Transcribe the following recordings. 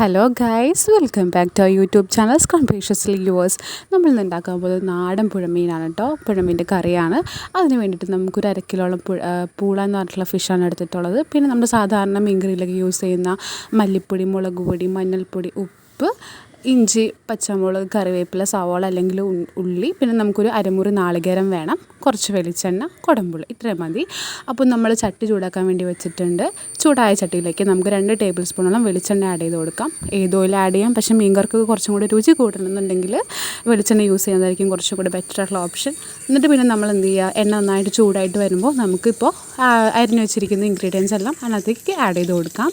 Hello guys, welcome back to YouTube channel scrumptiously yours. നമ്മൾ ഇന്ന് ഉണ്ടാക്കാൻ പോകുന്നത് നാടൻ പുഴമീനാണ് കേട്ടോ. പുഴമീൻ്റെ കറിയാണ്. അതിന് വേണ്ടിയിട്ട് നമുക്കൊരു 1/2 കിലോളം പൂള എന്ന് പറഞ്ഞിട്ടുള്ള ഫിഷാണ് എടുത്തിട്ടുള്ളത്. പിന്നെ നമ്മൾ സാധാരണ മീൻ കറിയിലൊക്കെ യൂസ് ചെയ്യുന്ന മല്ലിപ്പൊടി, മുളക് പൊടി, മഞ്ഞൾപ്പൊടി, ഉപ്പ്, ഇഞ്ചി, പച്ചമുളക്, കറിവേപ്പില, സവാള അല്ലെങ്കിൽ ഉള്ളി, പിന്നെ നമുക്കൊരു അരമുറി നാളികേരം വേണം, കുറച്ച് വെളിച്ചെണ്ണ, കുടംപുളി, ഇത്രയും മതി. അപ്പോൾ നമ്മൾ ചട്ടി ചൂടാക്കാൻ വേണ്ടി വെച്ചിട്ടുണ്ട്. ചൂടായ ചട്ടിയിലേക്ക് നമുക്ക് 2 ടേബിൾ സ്പൂണോളം വെളിച്ചെണ്ണ ആഡ് ചെയ്ത് കൊടുക്കാം. ഏത് ഓയിൽ ആഡ് ചെയ്യാം, പക്ഷേ മീൻകറിക്ക് കുറച്ചും കൂടി രുചി കൂട്ടണമെന്നുണ്ടെങ്കിൽ വെളിച്ചെണ്ണ യൂസ് ചെയ്യുന്നതായിരിക്കും കുറച്ചും കൂടി ബെറ്റർ ആയിട്ടുള്ള ഓപ്ഷൻ. എന്നിട്ട് പിന്നെ നമ്മൾ എന്ത് ചെയ്യുക, എണ്ണ നന്നായിട്ട് ചൂടായിട്ട് വരുമ്പോൾ നമുക്കിപ്പോൾ അരിഞ്ഞു വെച്ചിരിക്കുന്ന ഇൻഗ്രീഡിയൻസ് എല്ലാം അതിനകത്തേക്ക് ആഡ് ചെയ്ത് കൊടുക്കാം.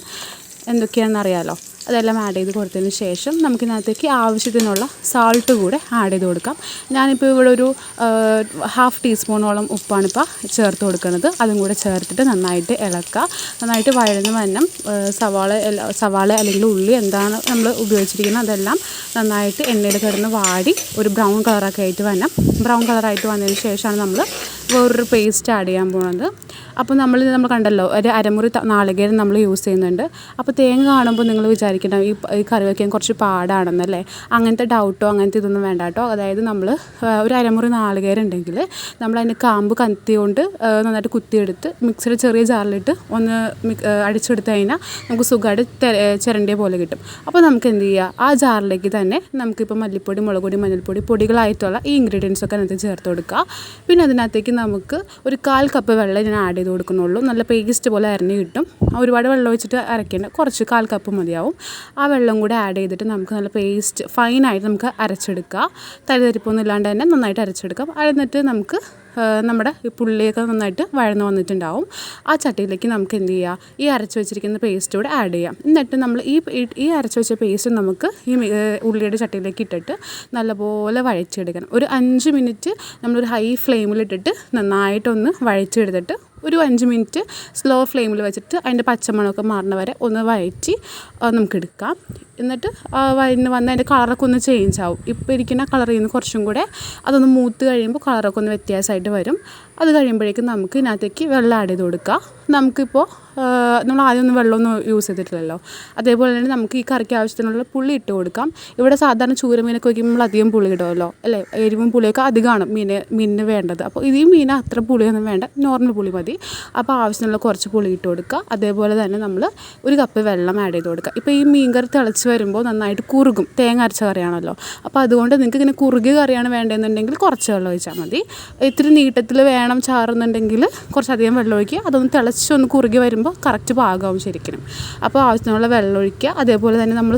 എന്തൊക്കെയാണെന്ന് അറിയാമല്ലോ. അതെല്ലാം ആഡ് ചെയ്ത് കൊടുത്തതിന് ശേഷം നമുക്കിതിനകത്തേക്ക് ആവശ്യത്തിനുള്ള സാൾട്ട് കൂടെ ആഡ് ചെയ്ത് കൊടുക്കാം. ഞാനിപ്പോൾ ഇവിടെ ഒരു 1/2 ടീസ്പൂണോളം ഉപ്പാണിപ്പോൾ ചേർത്ത് കൊടുക്കുന്നത്. അതും കൂടെ ചേർത്തിട്ട് നന്നായിട്ട് ഇളക്കുക. നന്നായിട്ട് വഴന്ന് വന്നം സവാള അല്ലെങ്കിൽ ഉള്ളി എന്താണ് നമ്മൾ ഉപയോഗിച്ചിരിക്കുന്നത് അതെല്ലാം നന്നായിട്ട് എണ്ണയിൽ കിടന്ന് വാടി ഒരു ബ്രൗൺ കളറൊക്കെ ആയിട്ട് വന്നം. ബ്രൗൺ കളറായിട്ട് വന്നതിന് ശേഷമാണ് നമ്മൾ വേറൊരു പേസ്റ്റ് ആഡ് ചെയ്യാൻ പോകുന്നത്. അപ്പോൾ നമ്മൾ കണ്ടല്ലോ, ഒരു അരമുറി നാളികേരം നമ്മൾ യൂസ് ചെയ്യുന്നുണ്ട്. അപ്പോൾ തേങ്ങ കാണുമ്പോൾ നിങ്ങൾ വിചാരിക്കണം ഈ കറി വയ്ക്കാൻ കുറച്ച് പാടാണെന്നല്ലേ. അങ്ങനത്തെ ഡൗട്ടോ അങ്ങനത്തെ ഇതൊന്നും വേണ്ട കേട്ടോ. അതായത് നമ്മൾ ഒരു അരമുറി നാളികേരം ഉണ്ടെങ്കിൽ നമ്മളതിൻ്റെ കാമ്പ് കത്തിയോണ്ട് നന്നായിട്ട് കുത്തിയെടുത്ത് മിക്സിയുടെ ചെറിയ ജാറിലിട്ട് ഒന്ന് അടിച്ചെടുത്ത് കഴിഞ്ഞാൽ നമുക്ക് സുഖമായിട്ട് ചിരണ്ടിയ പോലെ കിട്ടും. അപ്പോൾ നമുക്ക് എന്ത് ചെയ്യുക, ആ ജാറിലേക്ക് തന്നെ നമുക്കിപ്പോൾ മല്ലിപ്പൊടി, മുളക് പൊടി, മഞ്ഞൾപ്പൊടി, പൊടികളായിട്ടുള്ള ഈ ഇൻഗ്രീഡിയൻസ് ഒക്കെ അതിനകത്ത് ചേർത്ത് കൊടുക്കുക. പിന്നെ അതിനകത്തേക്ക് നമുക്ക് ഒരു 1/4 കപ്പ് വെള്ളം ഞാൻ ആഡ് ചെയ്ത് കൊടുക്കുന്നുള്ളൂ. നല്ല പേസ്റ്റ് പോലെ അരഞ്ഞ് കിട്ടും. ഒരുപാട് വെള്ളം ഒഴിച്ചിട്ട് അരയ്ക്കേണ്ട, കുറച്ച് 1/4 കപ്പ് മതിയാവും. ആ വെള്ളം കൂടെ ആഡ് ചെയ്തിട്ട് നമുക്ക് നല്ല പേസ്റ്റ് ഫൈനായിട്ട് നമുക്ക് അരച്ചെടുക്കുക. തരിതരിപ്പൊന്നും ഇല്ലാണ്ട് തന്നെ നന്നായിട്ട് അരച്ചെടുക്കാം. എന്നിട്ട് നമുക്ക് നമ്മുടെ ഈ പുള്ളിയൊക്കെ നന്നായിട്ട് വഴന്ന് വന്നിട്ടുണ്ടാവും. ആ ചട്ടിയിലേക്ക് നമുക്ക് എന്ത് ചെയ്യുക, ഈ അരച്ച് വെച്ചിരിക്കുന്ന പേസ്റ്റ് കൂടെ ആഡ് ചെയ്യാം. എന്നിട്ട് നമ്മൾ ഈ അരച്ച് വെച്ച പേസ്റ്റ് നമുക്ക് ഈ ഉള്ളിയുടെ ചട്ടിയിലേക്ക് ഇട്ടിട്ട് നല്ലപോലെ വഴച്ചെടുക്കണം. ഒരു 5 മിനിറ്റ് നമ്മളൊരു ഹൈ ഫ്ലെയിമിലിട്ടിട്ട് നന്നായിട്ടൊന്ന് വഴച്ചെടുത്തിട്ട് ഒരു 5 മിനിറ്റ് സ്ലോ ഫ്ലെയിമിൽ വെച്ചിട്ട് അതിൻ്റെ പച്ചമണമൊക്കെ മാറുന്ന വരെ ഒന്ന് വഴറ്റി നമുക്കെടുക്കാം. എന്നിട്ട് വഴന്ന് വന്ന് അതിൻ്റെ കളറൊക്കെ ഒന്ന് ചേഞ്ച് ആവും. ഇപ്പോൾ ഇരിക്കുന്ന കളറിൽ നിന്ന് കുറച്ചും കൂടെ അതൊന്ന് മൂത്ത് കഴിയുമ്പോൾ കളറൊക്കെ ഒന്ന് വ്യത്യാസമായിട്ട് വരും. അത് കഴിയുമ്പോഴേക്കും നമുക്ക് ഇതിനകത്തേക്ക് വെള്ളം ആഡ് ചെയ്ത് കൊടുക്കാം. നമുക്കിപ്പോൾ നമ്മൾ ആദ്യമൊന്നും വെള്ളമൊന്നും യൂസ് ചെയ്തിട്ടില്ലല്ലോ. അതേപോലെ തന്നെ നമുക്ക് ഈ കറിക്ക് ആവശ്യത്തിനുള്ള പുളി ഇട്ട് കൊടുക്കാം. ഇവിടെ സാധാരണ ചൂരമീനൊക്കെ വയ്ക്കുമ്പോൾ നമ്മൾ അധികം പുളി ഇടുമല്ലോ അല്ലേ. എരിവും പുളിയൊക്കെ അധികമാണ് മീനിന് വേണ്ടത്. അപ്പോൾ ഈ മീൻ അത്ര പുളിയൊന്നും വേണ്ട, നോർമൽ പുളി മതി. അപ്പോൾ ആവശ്യത്തിനുള്ള കുറച്ച് പുളി ഇട്ട് കൊടുക്കുക. അതേപോലെ തന്നെ നമ്മൾ 1 കപ്പ് വെള്ളം ആഡ് ചെയ്ത് കൊടുക്കുക. ഇപ്പോൾ ഈ മീൻ കറി തിളച്ച് വരുമ്പോൾ നന്നായിട്ട് കുറുകും, തേങ്ങ അരച്ച കറിയാണല്ലോ. അപ്പോൾ അതുകൊണ്ട് നിങ്ങൾക്ക് ഇങ്ങനെ കുറുകിയ കറിയാണ് വേണ്ടതെന്നുണ്ടെങ്കിൽ കുറച്ച് വെള്ളം ഒഴിച്ചാൽ മതി. ഇത്തിരി നീട്ടത്തിൽ വേണം ചാറുന്നുണ്ടെങ്കിൽ കുറച്ചധികം വെള്ളം ഒഴിക്കുക. അതൊന്ന് തിളച്ചൊന്ന് കുറുകി വരുമ്പോൾ കറക്റ്റ് പാകമാവും ശരിക്കും. അപ്പോൾ ആവശ്യത്തിനുള്ള വെള്ളം ഒഴിക്കുക. അതേപോലെ തന്നെ നമ്മൾ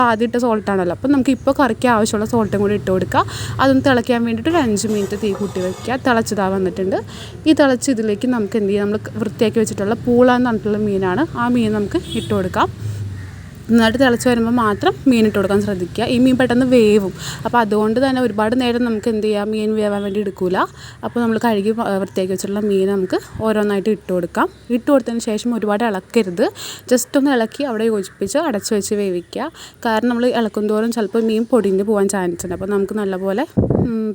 ആദ്യം ഇട്ട സോൾട്ടാണല്ലോ, അപ്പോൾ നമുക്ക് ഇപ്പോൾ കറിക്ക് ആവശ്യമുള്ള സോൾട്ടും കൂടി ഇട്ട് കൊടുക്കുക. അതൊന്ന് തിളയ്ക്കാൻ വേണ്ടിയിട്ട് ഒരു 5 മിനിറ്റ് തീ കൂട്ടി വയ്ക്കുക. തിളച്ചതാ വന്നിട്ടുണ്ട്. ഈ തിളച്ച് ഇതിലേക്ക് നമുക്ക് എന്ത് ചെയ്യാം, നമ്മൾ വൃത്തിയാക്കി വെച്ചിട്ടുള്ള പൂള എന്ന് പറഞ്ഞിട്ടുള്ള മീനാണ്. ആ മീൻ നമുക്ക് ഇട്ട് കൊടുക്കാം. നന്നായിട്ട് തിളച്ച് വരുമ്പോൾ മാത്രം മീൻ ഇട്ട് കൊടുക്കാൻ ശ്രദ്ധിക്കുക. ഈ മീൻ പെട്ടെന്ന് വേവും. അപ്പോൾ അതുകൊണ്ട് തന്നെ ഒരുപാട് നേരം നമുക്ക് എന്ത് ചെയ്യാം, മീൻ വേവാൻ വേണ്ടി എടുക്കില്ല. അപ്പോൾ നമ്മൾ കഴുകി വൃത്തിയാക്കി വെച്ചിട്ടുള്ള മീൻ നമുക്ക് ഓരോന്നായിട്ട് ഇട്ട് കൊടുക്കാം. ഇട്ട് കൊടുത്തതിന് ശേഷം ഒരുപാട് ഇളക്കരുത്. ജസ്റ്റ് ഒന്ന് ഇളക്കി അവിടെ യോജിപ്പിച്ച് അടച്ച് വെച്ച് വേവിക്കുക. കാരണം നമ്മൾ ഇളക്കും തോറും ചിലപ്പോൾ മീൻ പൊടിഞ്ഞ് പോകാൻ ചാൻസ് ഉണ്ട്. അപ്പോൾ നമുക്ക് നല്ലപോലെ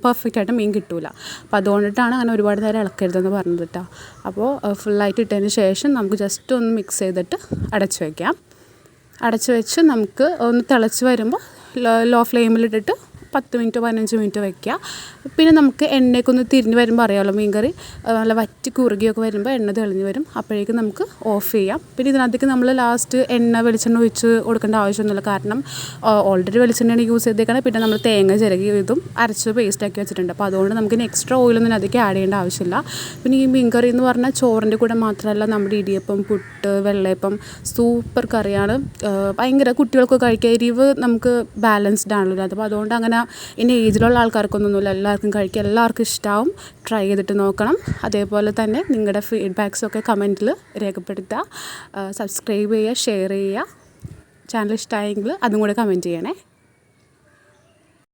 പെർഫെക്റ്റായിട്ട് മീൻ കിട്ടില്ല. അപ്പോൾ അതുകൊണ്ടിട്ടാണ് അങ്ങനെ ഒരുപാട് നേരം ഇളക്കരുതെന്ന് പറഞ്ഞത് കേട്ടോ. അപ്പോൾ ഫുള്ളായിട്ട് ഇട്ടതിന് ശേഷം നമുക്ക് ജസ്റ്റ് ഒന്ന് മിക്സ് ചെയ്തിട്ട് അടച്ച് വയ്ക്കാം. അടച്ച് വെച്ച് നമുക്ക് ഒന്ന് തിളച്ച് വരുമ്പോൾ ലോ ഫ്ലെയിമിലിട്ടിട്ട് 10 മിനിറ്റ് 15 മിനിറ്റ് വയ്ക്കുക. പിന്നെ നമുക്ക് എണ്ണയൊക്കെ ഒന്ന് തിരിഞ്ഞ് വരുമ്പോൾ അറിയാമല്ലോ, മീൻ കറി നല്ല വറ്റി കുറുകിയൊക്കെ വരുമ്പോൾ എണ്ണ തെളിഞ്ഞ് വരും. അപ്പോഴേക്കും നമുക്ക് ഓഫ് ചെയ്യാം. പിന്നെ ഇതിനകത്തേക്ക് നമ്മൾ ലാസ്റ്റ് വെളിച്ചെണ്ണ ഒഴിച്ച് കൊടുക്കേണ്ട ആവശ്യമൊന്നുമില്ല. കാരണം ഓൾറെഡി വെളിച്ചെണ്ണയാണ് യൂസ് ചെയ്തേക്കണം. പിന്നെ നമ്മൾ തേങ്ങ ചിരകി ഇതും അരച്ച് പേസ്റ്റാക്കി വെച്ചിട്ടുണ്ട്. അപ്പോൾ അതുകൊണ്ട് നമുക്ക് എക്സ്ട്രാ ഓയിലൊന്നും അതിലേക്ക് ആഡ് ചെയ്യേണ്ട ആവശ്യമില്ല. പിന്നെ ഈ മീൻ കറി എന്ന് പറഞ്ഞാൽ ചോറിൻ്റെ കൂടെ മാത്രമല്ല, നമ്മുടെ ഇടിയപ്പം, പുട്ട്, വെള്ളയപ്പം സൂപ്പർ കറിയാണ്. ഭയങ്കര കുട്ടികൾക്ക് കഴിക്കുക. എരിവ് നമുക്ക് ബാലൻസ്ഡ് ആണല്ലോ. അപ്പോൾ അതുകൊണ്ട് അങ്ങനെ ഇനി ഏജിലുള്ള ആൾക്കാർക്കൊന്നുമില്ല, എല്ലാവർക്കും കഴിക്കുക, എല്ലാവർക്കും ഇഷ്ടമാവും. ട്രൈ ചെയ്തിട്ട് നോക്കണം. അതേപോലെ തന്നെ നിങ്ങളുടെ ഫീഡ്ബാക്സൊക്കെ കമൻറ്റിൽ രേഖപ്പെടുത്തുക. സബ്സ്ക്രൈബ് ചെയ്യുക, ഷെയർ ചെയ്യുക. ചാനൽ ഇഷ്ടമായെങ്കിൽ അതും കൂടെ കമൻറ്റ് ചെയ്യണേ.